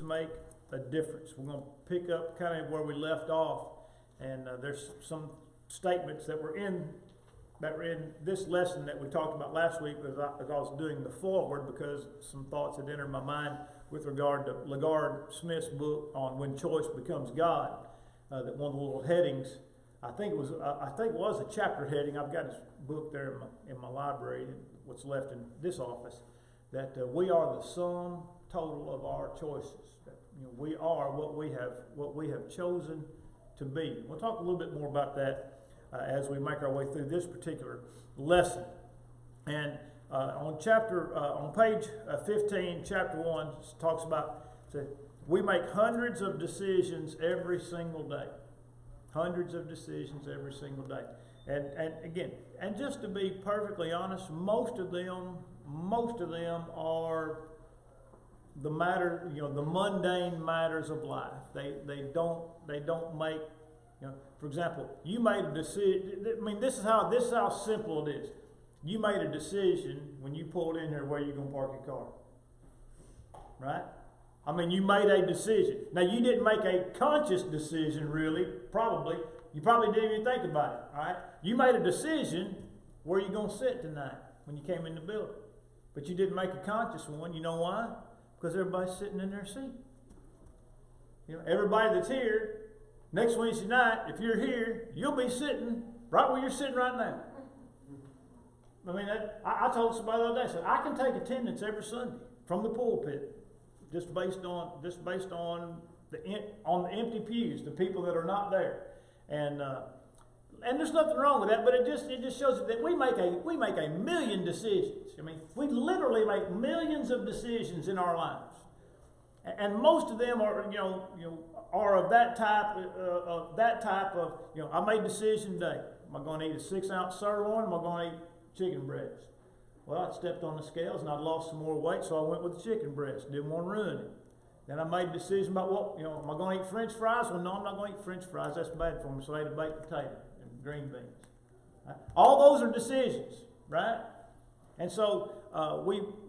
make a difference. We're going to pick up kind of where we left off, and there's some statements that were in this lesson that we talked about last week as I was doing the forward, because some thoughts had entered my mind with regard to LaGard Smith's book on When Choice Becomes God. That one of the little headings, I think it was a chapter heading. I've got his book there in my library, what's left in this office. That we are the sum total of our choices. That, we are what we have chosen to be. We'll talk a little bit more about that as we make our way through this particular lesson. And on page 15, chapter 1, talks about we make hundreds of decisions every single day. Hundreds of decisions every single day. And again, and just to be perfectly honest, most of them are the matter, the mundane matters of life. They don't make, for example, you made a decision. I mean, this is how simple it is. You made a decision when you pulled in here where you're going to park your car, right? I mean, you made a decision. Now, you didn't make a conscious decision, really. Probably, you probably didn't even think about it. All right, you made a decision where you're going to sit tonight when you came in the building, but you didn't make a conscious one. You know why? Because everybody's sitting in their seat. Everybody that's here next Wednesday night, if you're here, you'll be sitting right where you're sitting right now. I mean, I told somebody the other day, I said, I can take attendance every Sunday from the pulpit, just based on the empty pews, the people that are not there, and there's nothing wrong with that, but it just shows that we make a million decisions. I mean, we literally make millions of decisions in our lives, and most of them are are of that type of I made a decision today. Am I going to eat a 6-ounce sirloin? Am I going to eat chicken breast? Well, I stepped on the scales and I lost some more weight, so I went with the chicken breast. Didn't want to ruin it. Then I made a decision about am I going to eat French fries? Well, no, I'm not going to eat French fries. That's bad for me. So I ate a baked potato and green beans. Right? All those are decisions, right? And so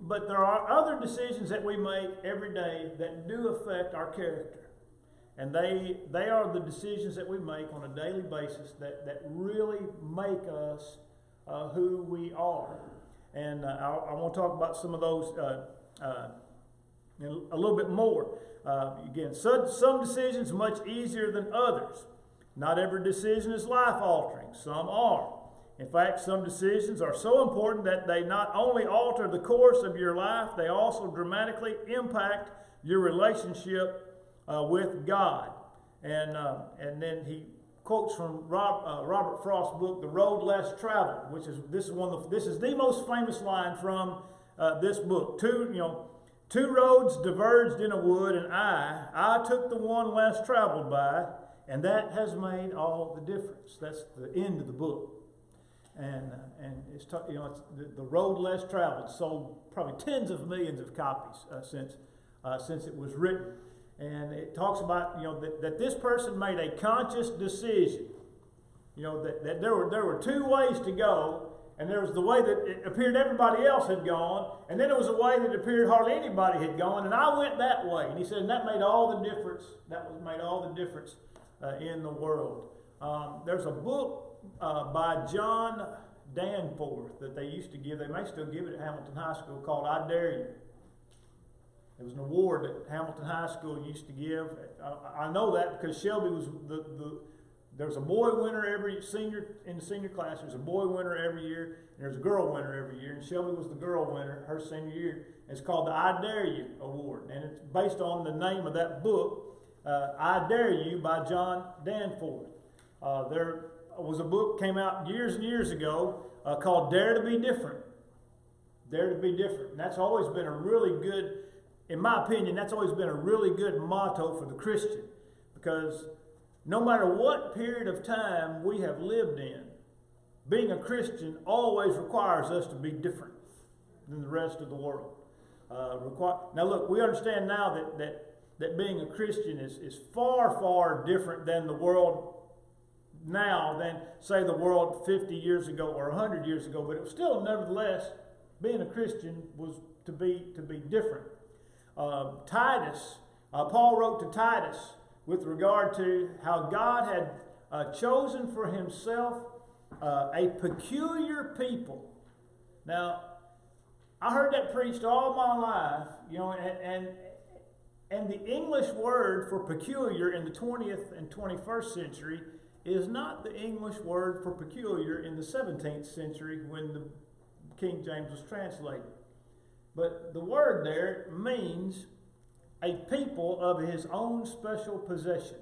but there are other decisions that we make every day that do affect our character. And they are the decisions that we make on a daily basis that really make us who we are. And I want to talk about some of those a little bit more. Again, some decisions much easier than others. Not every decision is life-altering. Some are. In fact, some decisions are so important that they not only alter the course of your life, they also dramatically impact your relationship with God. And then he quotes from Robert Frost's book, The Road Less Traveled, this is the most famous line from this book. Two roads diverged in a wood, and I took the one less traveled by, and that has made all the difference. That's the end of the book. And it's the Road Less Traveled sold probably tens of millions of copies since it was written. And it talks about that this person made a conscious decision. That there were two ways to go, and there was the way that it appeared everybody else had gone, and then there was a way that it appeared hardly anybody had gone, and I went that way. And he said, and that made all the difference. Made all the difference in the world. There's a book by John Danforth that they used to give. They may still give it at Hamilton High School, called "I Dare You." It was an award that Hamilton High School used to give. I know that because Shelby was there's a boy winner every senior in the senior class. There's a boy winner every year, and there's a girl winner every year. And Shelby was the girl winner her senior year. It's called the "I Dare You" award, and it's based on the name of that book, "I Dare You" by John Danforth. There was a book came out years and years ago called "Dare to Be Different." Dare to be different. And that's always been a really good. In my opinion, that's always been a really good motto for the Christian, because no matter what period of time we have lived in, being a Christian always requires us to be different than the rest of the world. Now look, we understand now that being a Christian is far, far different than the world now than, say, the world 50 years ago or 100 years ago, but it was still, nevertheless, being a Christian was to be different. Titus Paul wrote to Titus with regard to how God had chosen for himself a peculiar people. Now, I heard that preached all my life, and the English word for peculiar in the 20th and 21st century is not the English word for peculiar in the 17th century when the King James was translated. But the word there means a people of his own special possession.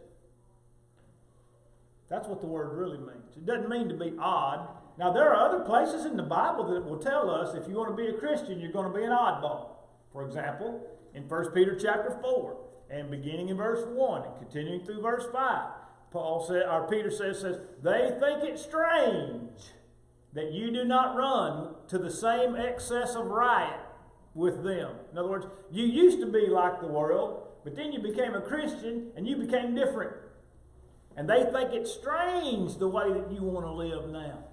That's what the word really means. It doesn't mean to be odd. Now, there are other places in the Bible that will tell us if you want to be a Christian, you're going to be an oddball. For example, in 1 Peter chapter 4, and beginning in verse 1 and continuing through verse 5, Peter says, they think it strange that you do not run to the same excess of riot with them. In other words, you used to be like the world, but then you became a Christian and you became different. And they think it's strange the way that you want to live now.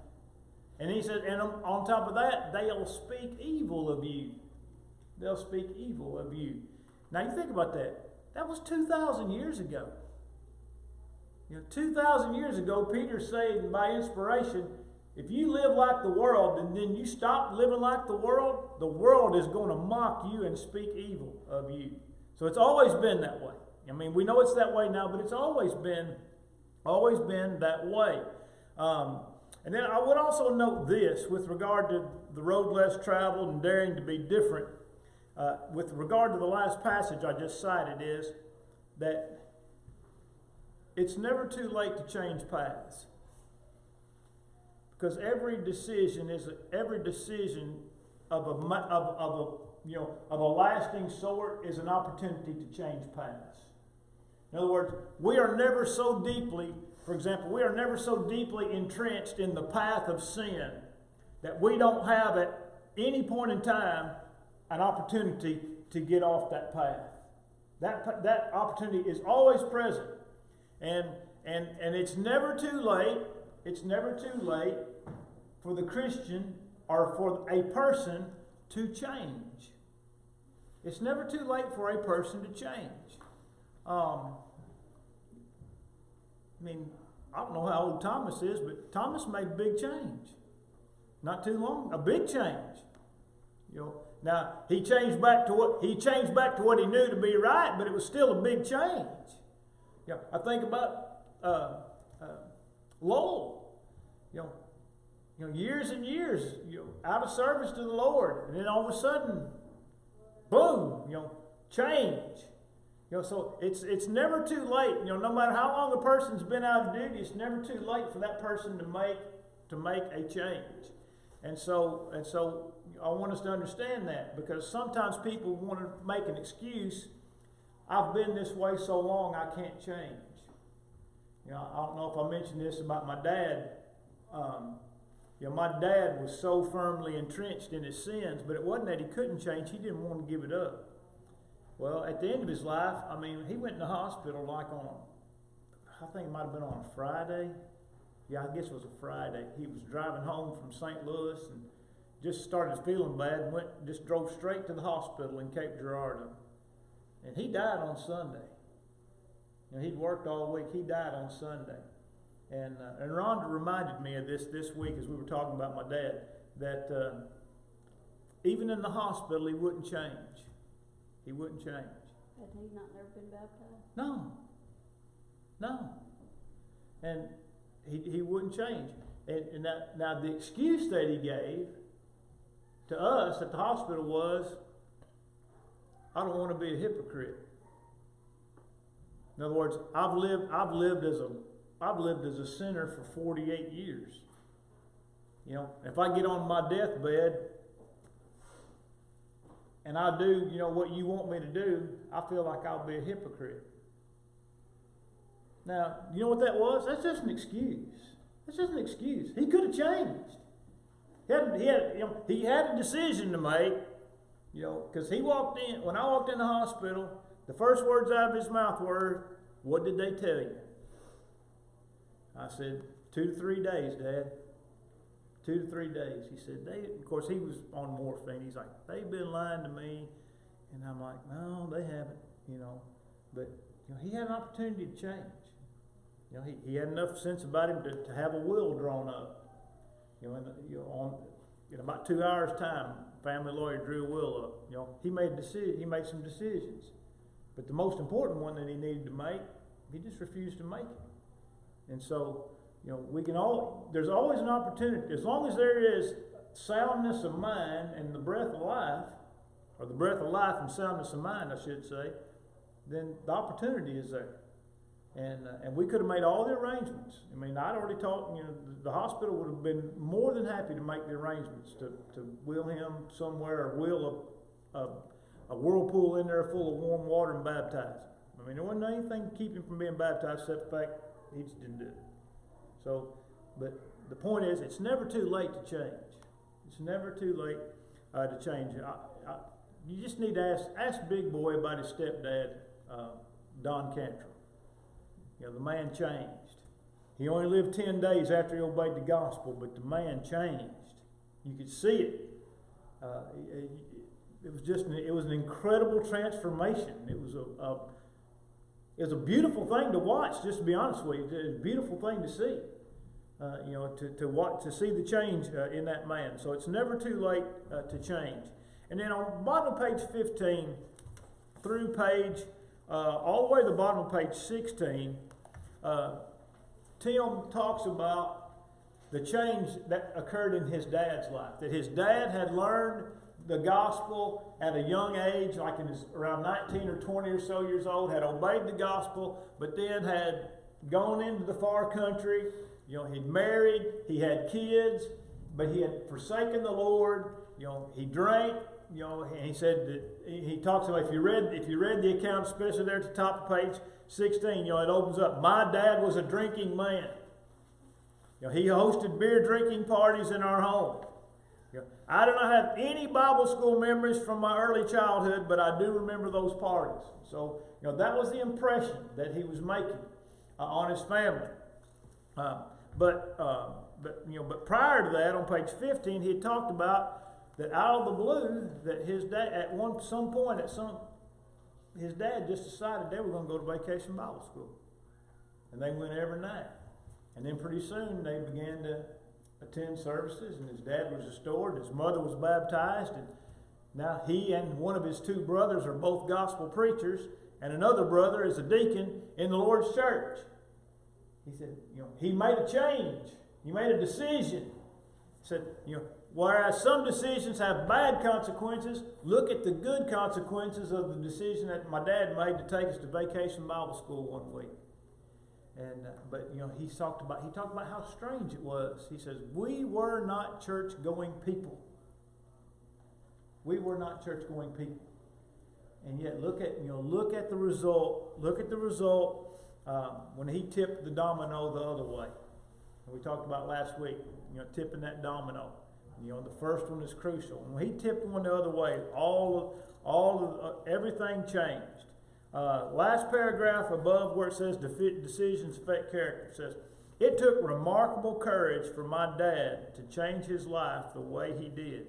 And he said, and on top of that, they'll speak evil of you. They'll speak evil of you. Now you think about that. That was 2,000 years ago. 2,000 years ago, Peter's saying by inspiration, if you live like the world and then you stop living like the world is going to mock you and speak evil of you. So it's always been that way. I mean, we know it's that way now, but it's always been that way. And then I would also note this with regard to the road less traveled and daring to be different. With regard to the last passage I just cited, is that it's never too late to change paths. Because every decision of a lasting sort is an opportunity to change paths. In other words, we are never so deeply entrenched in the path of sin that we don't have at any point in time an opportunity to get off that path. That opportunity is always present. And it's never too late. It's never too late for the Christian or for a person to change. It's never too late for a person to change. I don't know how old Thomas is, but Thomas made a big change. Not too long, a big change. Now he changed back to what he knew to be right, but it was still a big change. I think about Lowell. Years and years, out of service to the Lord, and then all of a sudden, boom, change. So it's never too late. No matter how long a person's been out of duty, it's never too late for that person to make a change. And so I want us to understand that, because sometimes people want to make an excuse. I've been this way so long, I can't change. I don't know if I mentioned this about my dad. My dad was so firmly entrenched in his sins, but it wasn't that he couldn't change. He didn't want to give it up. Well, at the end of his life, he went in the hospital I think it might have been on a Friday. Yeah, I guess it was a Friday. He was driving home from St. Louis and just started feeling bad and just drove straight to the hospital in Cape Girardeau. And he died on Sunday. He'd worked all week. He died on Sunday. And Rhonda reminded me of this week as we were talking about my dad, that even in the hospital, he wouldn't change. He wouldn't change. Had he not never been baptized? No. And he wouldn't change. And now the excuse that he gave to us at the hospital was, I don't want to be a hypocrite. In other words, I've lived as a sinner for 48 years. If I get on my deathbed and I do, what you want me to do, I feel like I'll be a hypocrite. Now, you know what that was? That's just an excuse. That's just an excuse. He could have changed. He had a decision to make. Because when I walked in the hospital, the first words out of his mouth were, "What did they tell you?" I said, 2 to 3 days, Dad. 2 to 3 days. He said, of course, he was on morphine. He's like, they've been lying to me. And I'm like, no, they haven't, But he had an opportunity to change. He had enough sense about him to have a will drawn up. In about 2 hours' time, family lawyer drew a will up. He made a decision. He made some decisions, but the most important one that he needed to make, he just refused to make it. And so, there's always an opportunity as long as there is soundness of mind and the breath of life, or the breath of life and soundness of mind, I should say. Then the opportunity is there. And we could have made all the arrangements. I'd already talked, the hospital would have been more than happy to make the arrangements to wheel him somewhere, or wheel a whirlpool in there full of warm water and baptize him. There wasn't anything to keep him from being baptized except the fact he just didn't do it. So, but the point is, it's never too late to change. It's never too late to change. You just need to ask Big Boy about his stepdad, Don Cantrell. The man changed. He only lived 10 days after he obeyed the gospel, but the man changed. You could see it. It was an incredible transformation. It was a beautiful thing to watch. Just to be honest with you, it was a beautiful thing to see. To see the change in that man. So it's never too late to change. And then on the bottom of page 15 through page all the way to the bottom of page 16, Tim talks about the change that occurred in his dad's life. That his dad had learned the gospel at a young age, like around 19 or 20 or so years old, had obeyed the gospel, but then had gone into the far country. He'd married, he had kids, but he had forsaken the Lord. He drank. And he said that he talks about, if you read the account, especially there at the top of page 16, it opens up. My dad was a drinking man. He hosted beer drinking parties in our home. I do not have any Bible school memories from my early childhood, but I do remember those parties. So that was the impression that he was making on his family. But prior to that, on page 15, he had talked about that out of the blue, that his dad, his dad just decided they were going to go to Vacation Bible School. And they went every night. And then pretty soon they began to attend services, and his dad was restored, his mother was baptized, and now he and one of his two brothers are both gospel preachers, and another brother is a deacon in the Lord's church. He said, he made a change. He made a decision. He said, whereas some decisions have bad consequences, look at the good consequences of the decision that my dad made to take us to Vacation Bible School one week. And but he talked about how strange it was. He says, we were not church-going people. We were not church-going people. And yet look at the result. Look at the result when he tipped the domino the other way. And we talked about last week, tipping that domino. The first one is crucial. When he tipped one the other way, everything changed. Last paragraph above where it says decisions affect character says, it took remarkable courage for my dad to change his life the way he did.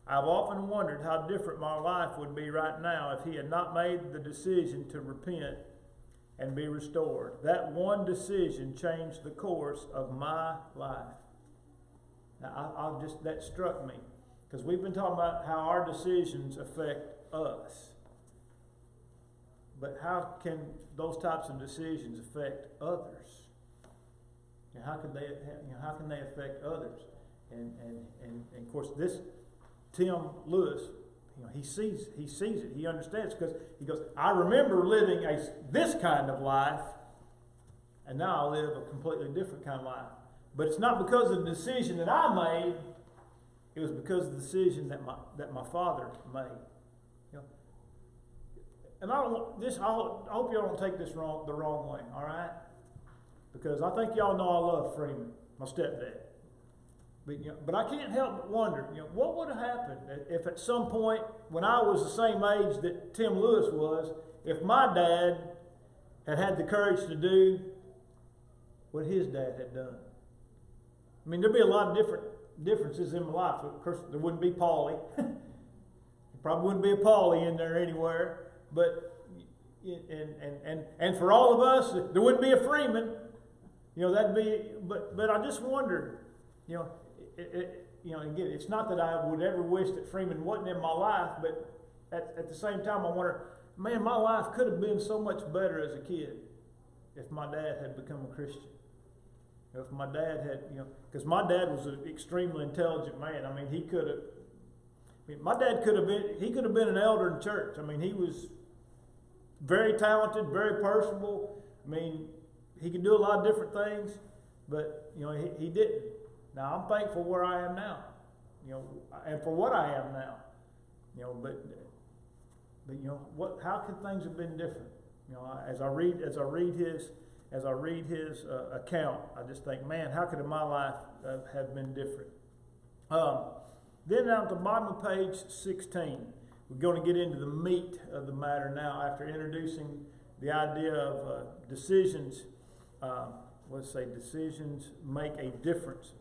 I've often wondered how different my life would be right now if he had not made the decision to repent and be restored. That one decision changed the course of my life. Now, that struck me, because we've been talking about how our decisions affect us. But how can those types of decisions affect others? How can they affect others? And of course, this Tim Lewis, he sees it. He understands, because he goes, I remember living this kind of life, and now I live a completely different kind of life. But it's not because of the decision that I made. It was because of the decision that my father made. And I hope y'all don't take this the wrong way, all right? Because I think y'all know I love Freeman, my stepdad. But I can't help but wonder, what would have happened if at some point, when I was the same age that Tim Lewis was, if my dad had the courage to do what his dad had done. There'd be a lot of differences in my life. Of course, there wouldn't be Paulie. There probably wouldn't be a Paulie in there anywhere. But and for all of us, there wouldn't be a Freeman. That'd be. But I just wonder, again, it's not that I would ever wish that Freeman wasn't in my life, but at the same time, I wonder, man, my life could have been so much better as a kid if my dad had become a Christian. If my dad had, because my dad was an extremely intelligent man. I mean, my dad could have been an elder in church. I mean, he was very talented, very personable. I mean, he could do a lot of different things, but, he didn't. Now, I'm thankful where I am now, and for what I am now, but how could things have been different? As I read his account, I just think, man, how could my life have been different? Then down at the bottom of page 16, we're going to get into the meat of the matter now after introducing the idea of decisions. Decisions make a difference.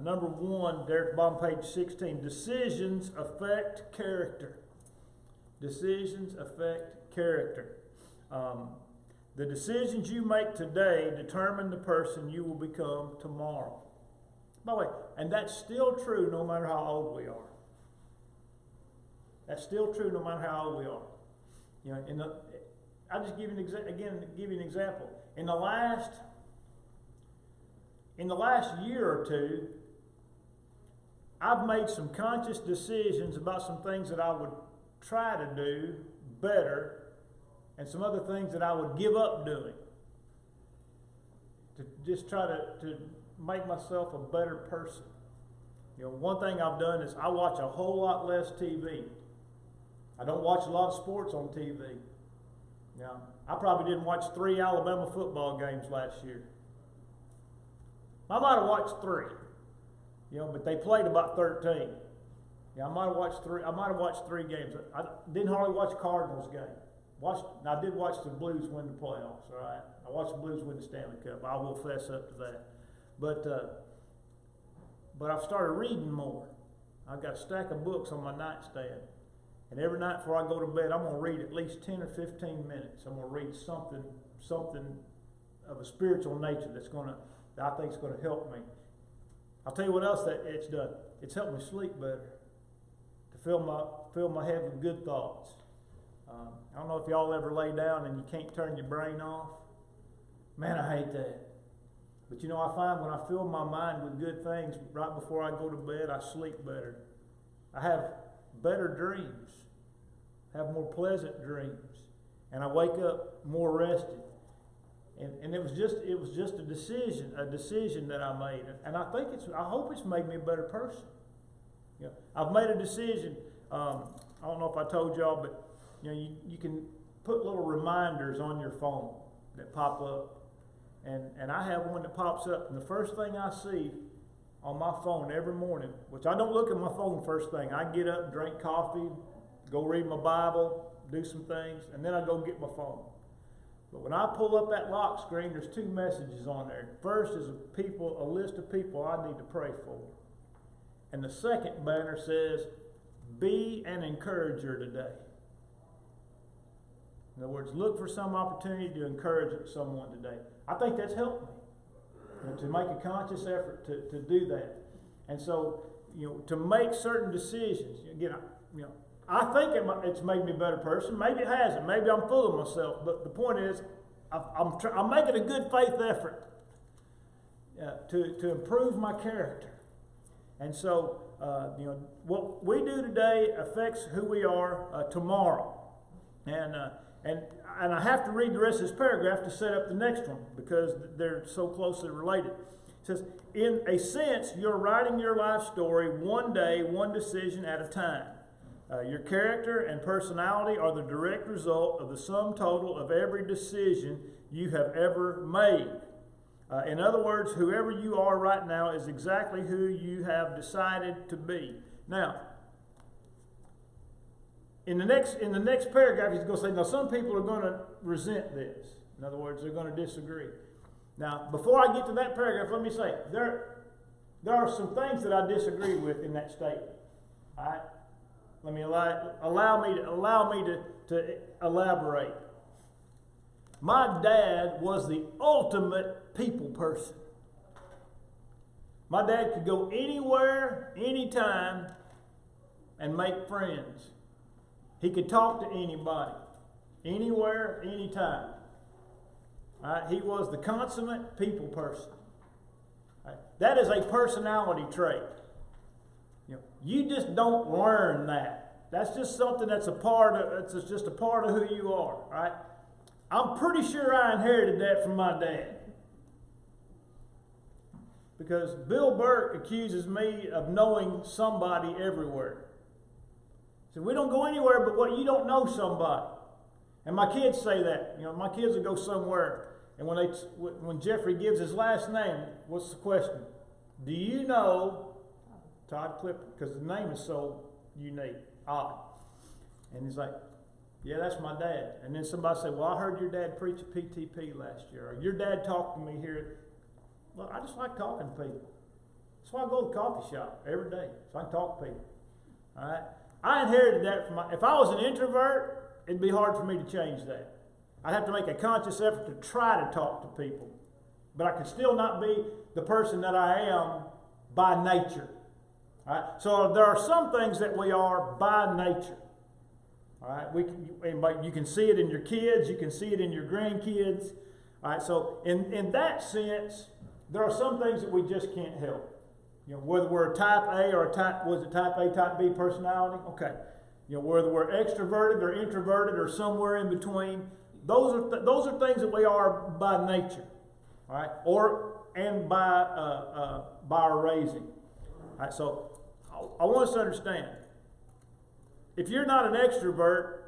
Number one, there at the bottom of page 16, decisions affect character. Decisions affect character. The decisions you make today determine the person you will become tomorrow. By the way, and that's still true no matter how old we are. That's still true no matter how old we are. I'll just give you an example. In the last year or two, I've made some conscious decisions about some things that I would try to do better, and some other things that I would give up doing to just try to make myself a better person. One thing I've done is I watch a whole lot less TV. I don't watch a lot of sports on TV. I probably didn't watch 3 Alabama football games last year. I might have watched 3, but they played about 13. I might have watched 3 games. I didn't hardly watch Cardinals game. I did watch the Blues win the playoffs. All right, I watched the Blues win the Stanley Cup. I will fess up to that. But I've started reading more. I've got a stack of books on my nightstand, and every night before I go to bed, I'm going to read at least 10 or 15 minutes. I'm going to read something of a spiritual nature that I think is going to help me. I'll tell you what else that it's done. It's helped me sleep better. To fill my head with good thoughts. I don't know if y'all ever lay down and you can't turn your brain off. Man, I hate that. But I find when I fill my mind with good things right before I go to bed, I sleep better. I have better dreams. I have more pleasant dreams. And I wake up more rested. And it was just a decision that I made. And I hope it's made me a better person. I've made a decision. I don't know if I told y'all, but you can put little reminders on your phone that pop up. And I have one that pops up, and the first thing I see on my phone every morning, which I don't look at my phone first thing. I get up, drink coffee, go read my Bible, do some things, and then I go get my phone. But when I pull up that lock screen, there's 2 messages on there. First is a list of people I need to pray for. And the second banner says, be an encourager today. In other words, look for some opportunity to encourage someone today. I think that's helped me to make a conscious effort to do that. And so, to make certain decisions. Again, I think it's made me a better person. Maybe it hasn't. Maybe I'm full of myself. But the point is, I'm making a good faith effort to improve my character. And so, what we do today affects who we are tomorrow. And I have to read the rest of this paragraph to set up the next one because they're so closely related. It says, in a sense, you're writing your life story one day, one decision at a time. Your character and personality are the direct result of the sum total of every decision you have ever made. In other words, whoever you are right now is exactly who you have decided to be. Now, in the next paragraph, he's going to say, now some people are going to resent this. In other words, they're going to disagree. Now, before I get to that paragraph, let me say, there are some things that I disagree with in that statement. All right? Let me allow me to elaborate. my dad was the ultimate people person. My dad could go anywhere, anytime, and make friends. He could talk to anybody, anywhere, anytime. He was the consummate people person. That is a personality trait. You just don't learn that. That's just something that's a part of. It's just a part of who you are. Right? I'm pretty sure I inherited that from my dad. Because Bill Burke accuses me of knowing somebody everywhere. So we don't go anywhere but what you don't know somebody. And my kids say that. My kids will go somewhere, and when Jeffrey gives his last name, what's the question? Do you know Todd Clipper? Because the name is so unique, odd. And he's like, yeah, that's my dad. And then somebody said, well, I heard your dad preach at PTP last year. Or your dad talked to me here. Well, I just like talking to people. That's why I go to the coffee shop every day, so I can talk to people. All right? I inherited that from if I was an introvert, it'd be hard for me to change that. I'd have to make a conscious effort to try to talk to people. But I could still not be the person that I am by nature. All right? So there are some things that we are by nature. All right? You can see it in your kids. You can see it in your grandkids. All right? So in that sense, there are some things that we just can't help. Whether we're a type A or type A, type B personality, okay. Whether we're extroverted or introverted or somewhere in between, those are things that we are by nature, all right, and by our raising. All right, so I want us to understand, if you're not an extrovert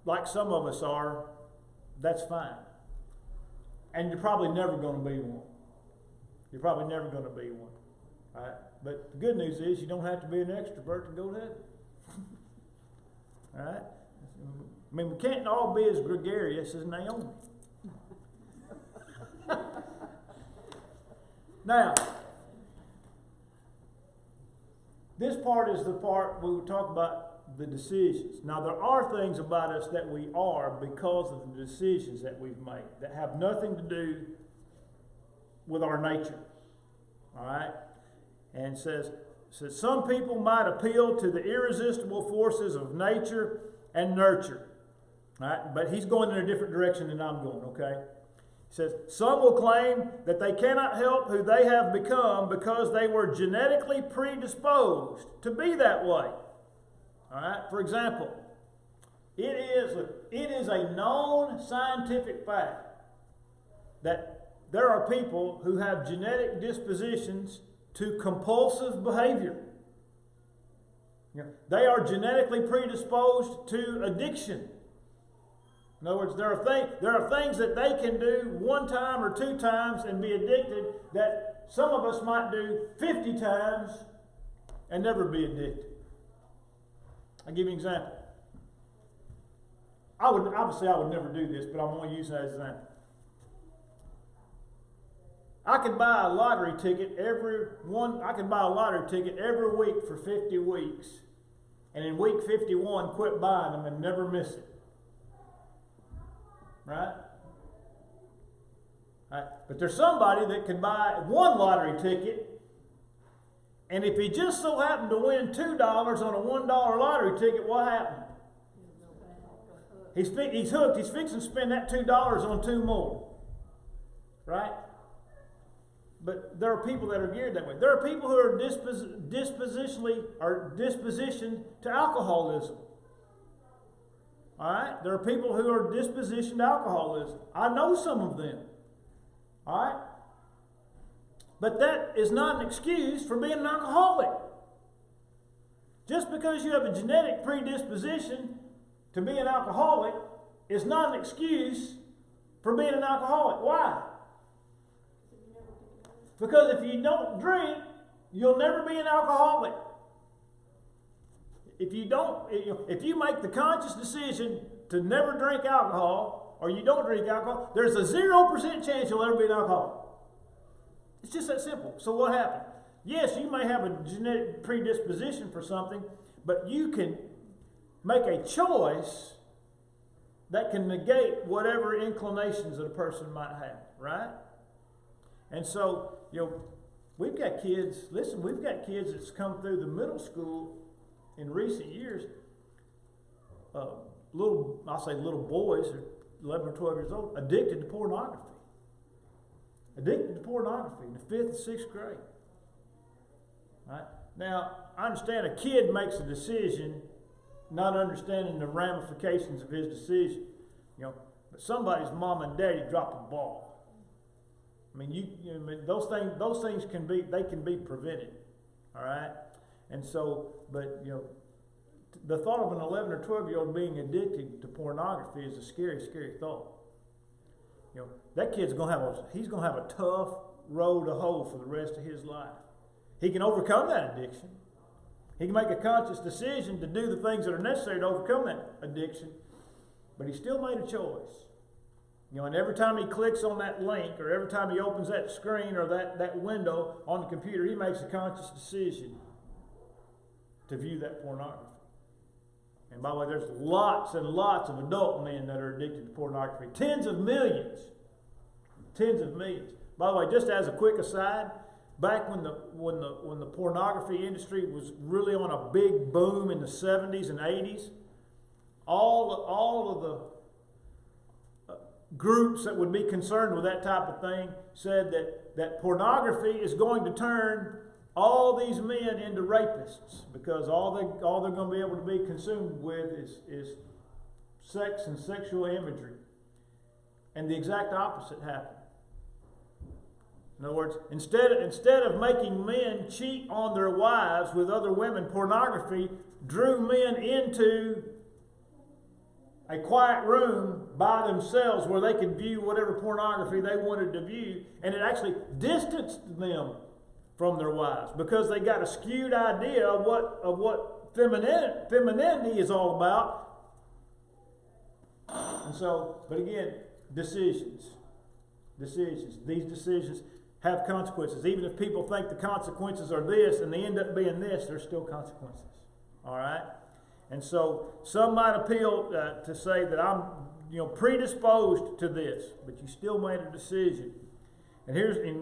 like some of us are, that's fine, and you're probably never going to be one. You're probably never going to be one. All right? But the good news is you don't have to be an extrovert to go to heaven. All right? I mean, we can't all be as gregarious as Naomi. Now, this part is the part we will talk about the decisions. Now, there are things about us that we are because of the decisions that we've made that have nothing to do with our nature. All right? And says some people might appeal to the irresistible forces of nature and nurture. All right? But he's going in a different direction than I'm going, okay? He says, some will claim that they cannot help who they have become because they were genetically predisposed to be that way. All right? For example, it is a known scientific fact that there are people who have genetic dispositions to compulsive behavior. They are genetically predisposed to addiction. In other words, there are things that they can do one time or two times and be addicted that some of us might do 50 times and never be addicted. I'll give you an example. I would never do this, but I'm going to use that as an example. I could buy a lottery ticket every week for 50 weeks, and in week 51 quit buying them and never miss it. Right? Right? But there's somebody that can buy one lottery ticket, and if he just so happened to win $2 on a $1 lottery ticket, what happened? He's hooked. He's fixing to spend that $2 on two more. Right? But there are people that are geared that way. There are people who are dispositioned to alcoholism. All right? There are people who are dispositioned to alcoholism. I know some of them. All right? But that is not an excuse for being an alcoholic. Just because you have a genetic predisposition to be an alcoholic is not an excuse for being an alcoholic. Why? Because if you don't drink, you'll never be an alcoholic. If you make the conscious decision to never drink alcohol, or you don't drink alcohol, there's a 0% chance you'll ever be an alcoholic. It's just that simple. So what happened? Yes, you may have a genetic predisposition for something, but you can make a choice that can negate whatever inclinations that a person might have, right? And so, we've got kids, we've got kids that's come through the middle school in recent years, little boys, 11 or 12 years old, addicted to pornography. Addicted to pornography in the 5th and 6th grade. Right? Now, I understand a kid makes a decision not understanding the ramifications of his decision. But somebody's mom and daddy dropped the ball. I mean, those things can be prevented. All right? And so, but the thought of an 11 or 12-year-old being addicted to pornography is a scary, scary thought. That kid's gonna have a tough road to hoe for the rest of his life. He can overcome that addiction. He can make a conscious decision to do the things that are necessary to overcome that addiction, but he still made a choice. And every time he clicks on that link, or every time he opens that screen or that window on the computer, he makes a conscious decision to view that pornography. And by the way, there's lots and lots of adult men that are addicted to pornography. Tens of millions. Tens of millions. By the way, just as a quick aside, back when the pornography industry was really on a big boom in the 70s and 80s, all of the groups that would be concerned with that type of thing said that pornography is going to turn all these men into rapists, because all they're going to be able to be consumed with is sex and sexual imagery. And the exact opposite happened. In other words, instead of making men cheat on their wives with other women, pornography drew men into a quiet room by themselves where they could view whatever pornography they wanted to view, and it actually distanced them from their wives, because they got a skewed idea of what femininity is all about. And so, but again, decisions. These decisions have consequences. Even if people think the consequences are this and they end up being this, there's still consequences. All right? And so some might appeal to say that I'm predisposed to this, but you still made a decision. And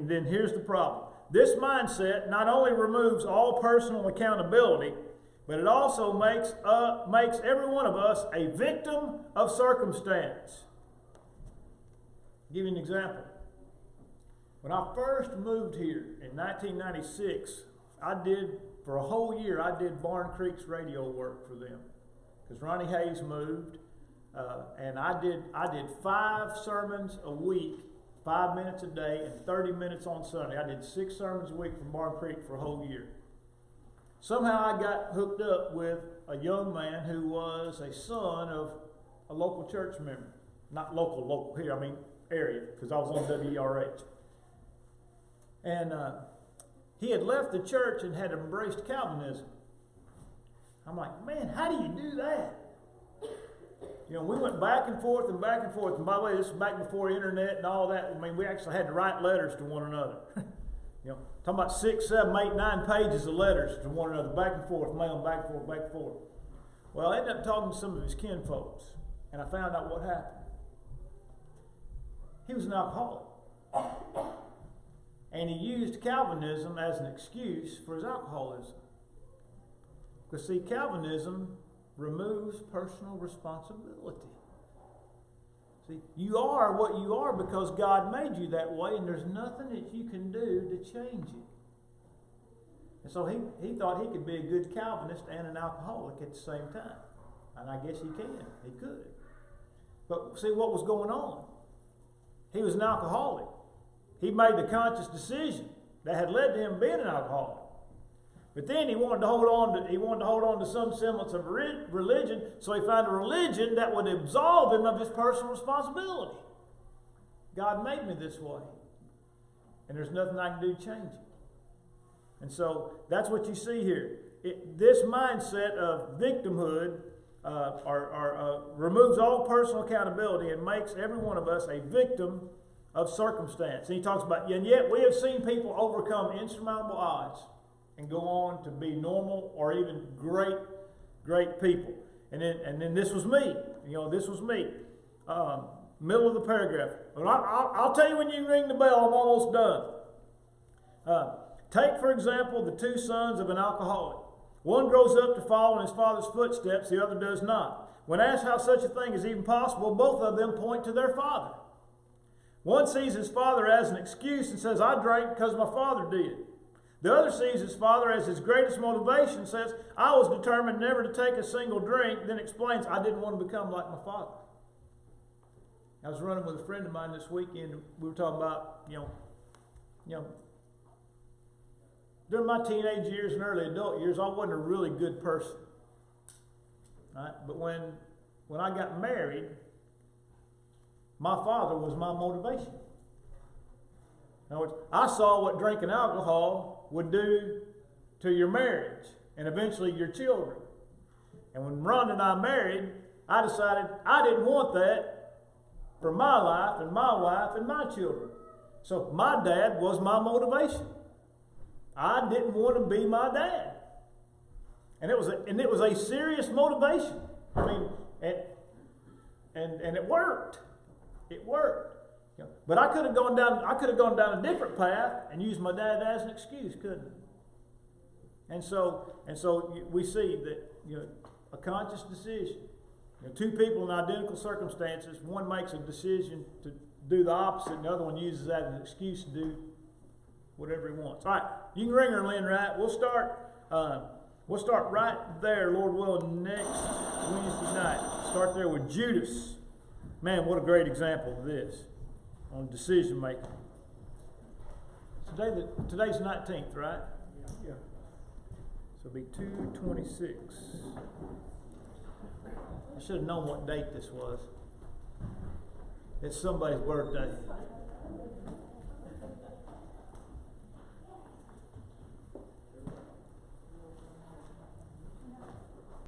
then here's the problem. This mindset not only removes all personal accountability, but it also makes every one of us a victim of circumstance. I'll give you an example. When I first moved here in 1996, for a whole year, I did Barn Creek's radio work for them, because Ronnie Hayes moved, and I did 5 sermons a week, 5 minutes a day, and 30 minutes on Sunday. I did 6 sermons a week from Barn Creek for a whole year. Somehow I got hooked up with a young man who was a son of a local church member. Not local here, I mean area, because I was on WRH. And he had left the church and had embraced Calvinism. I'm like, man, how do you do that? We went back and forth. And by the way, this was back before internet and all that. I mean, we actually had to write letters to one another. Talking about 6, 7, 8, 9 pages of letters to one another, back and forth, mailing back and forth. Well, I ended up talking to some of his kinfolks, and I found out what happened. He was an alcoholic. And he used Calvinism as an excuse for his alcoholism. Because see, Calvinism removes personal responsibility. See, you are what you are because God made you that way, and there's nothing that you can do to change it. And so he thought he could be a good Calvinist and an alcoholic at the same time. And I guess he could. But see what was going on? He was an alcoholic. He made the conscious decision that had led to him being an alcoholic. But then he wanted to hold on to some semblance of religion, so he found a religion that would absolve him of his personal responsibility. God made me this way, and there's nothing I can do to change it. And so that's what you see here. This mindset of victimhood removes all personal accountability and makes every one of us a victim of circumstance. And he talks about, and yet we have seen people overcome insurmountable odds and go on to be normal or even great people. And then this was me. This was me. middle of the paragraph. Well, I'll tell you when you can ring the bell. I'm almost done. Take, for example, the two sons of an alcoholic. One grows up to follow in his father's footsteps, the other does not. When asked how such a thing is even possible, both of them point to their father. One sees his father as an excuse and says, I drank because my father did. The other sees his father as his greatest motivation, says, I was determined never to take a single drink, then explains, I didn't want to become like my father. I was running with a friend of mine this weekend. We were talking about, you know, during my teenage years and early adult years, I wasn't a really good person. Right? But when I got married, my father was my motivation. In other words, I saw what drinking alcohol would do to your marriage and eventually your children. And when Rhonda and I married, I decided I didn't want that for my life and my wife and my children. So my dad was my motivation. I didn't want to be my dad. And it was a serious motivation. I mean, and it worked. It worked. You know, but I could have gone down a different path and used my dad as an excuse, couldn't I? And so we see that, you know, a conscious decision. You know, two people in identical circumstances, one makes a decision to do the opposite, and the other one uses that as an excuse to do whatever he wants. All right, you can ring her, Lynn, right? We'll start right there, Lord willing, next Wednesday night. Start there with Judas. Man, what a great example of this on decision making. Today's 19th, right? Yeah. So it'll be 2/26. I should have known what date this was. It's somebody's birthday.